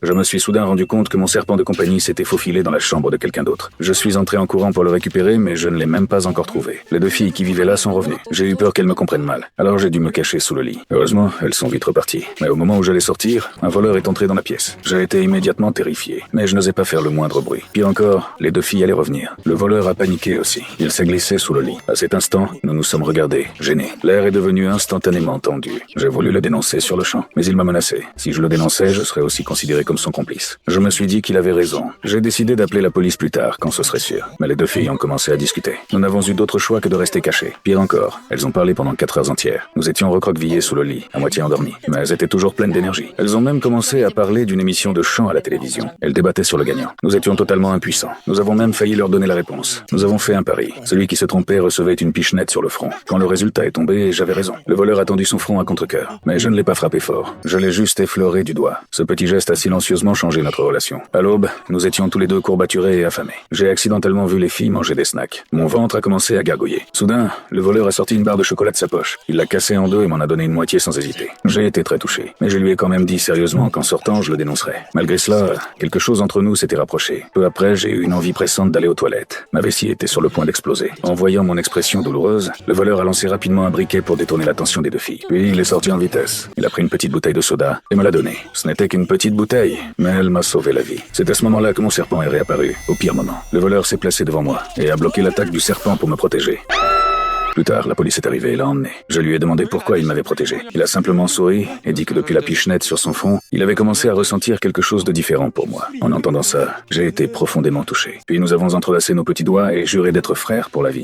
Je me suis soudain rendu compte que mon serpent de compagnie s'était faufilé dans la chambre de quelqu'un d'autre. Je suis entré en courant pour le récupérer, mais je ne l'ai même pas encore trouvé. Les deux filles qui vivaient là sont revenues. J'ai eu peur qu'elles me comprennent mal. Alors j'ai dû me cacher sous le lit. Heureusement, elles sont vite reparties. Mais au moment où j'allais sortir, un voleur est entré dans la pièce. J'ai été immédiatement terrifié, mais je n'osais pas faire le moindre bruit. Pire encore, les deux filles allaient revenir. Le voleur a paniqué aussi. Il s'est glissé sous le lit. À cet instant, nous nous sommes regardés, gênés. L'air est devenu instantanément tendu. J'ai voulu le dénoncer sur le champ, mais il m'a menacé. Si je le dénonçais, je serais aussi considéré comme son complice. Je me suis dit qu'il avait raison. J'ai décidé d'appeler la police plus tard, quand ce serait sûr. Mais les deux filles ont commencé à discuter. Nous n'avons eu d'autre choix que de rester cachés. Pire encore, elles ont parlé pendant 4 heures entières. Nous étions recroquevillés sous le lit, à moitié endormis. Mais elles étaient toujours pleines d'énergie. Elles ont même commencé à parler d'une émission de chant à la télévision. Elles débattaient sur le gagnant. Nous étions totalement impuissants. Nous avons même failli leur donner la réponse. Nous avons fait un pari. Celui qui se trompait recevait une pichenette sur le front. Quand le résultat est tombé, j'avais raison. Le voleur a tendu son front à contre-cœur. Mais je ne l'ai pas frappé fort. Je l'ai juste effleuré du doigt. Ce petit geste a silencieusement changé notre relation. À l'aube, nous étions tous les deux courbaturés et affamés. J'ai accidentellement vu les filles manger des snacks. Mon ventre a commencé à gargouiller. Soudain, le voleur a sorti une barre de chocolat de sa poche. Il l'a cassée en deux et m'en a donné une moitié sans hésiter. J'ai été très touché. Mais je lui ai quand même dit sérieusement qu'en sortant, je le dénoncerais. Malgré cela, quelque chose entre nous s'était rapproché. Peu après, j'ai eu une envie pressante d'aller aux toilettes. Ma vessie était sur le point d'exploser. En voyant mon expression douloureuse, le voleur a lancé rapidement un briquet pour détourner l'attention des deux filles. Puis il est sorti en vitesse. Il a pris une petite bouteille de soda et me l'a donnée. Ce n'était qu'une petite bouteille, mais elle m'a sauvé la vie. C'est à ce moment-là que mon serpent est réapparu, au pire moment. Le voleur s'est placé devant moi et a bloqué l'attaque du serpent pour me protéger. Plus tard, la police est arrivée et l'a emmené. Je lui ai demandé pourquoi il m'avait protégé. Il a simplement souri et dit que depuis la pichenette sur son front, il avait commencé à ressentir quelque chose de différent pour moi. En entendant ça, j'ai été profondément touché. Puis nous avons entrelacé nos petits doigts et juré d'être frères pour la vie.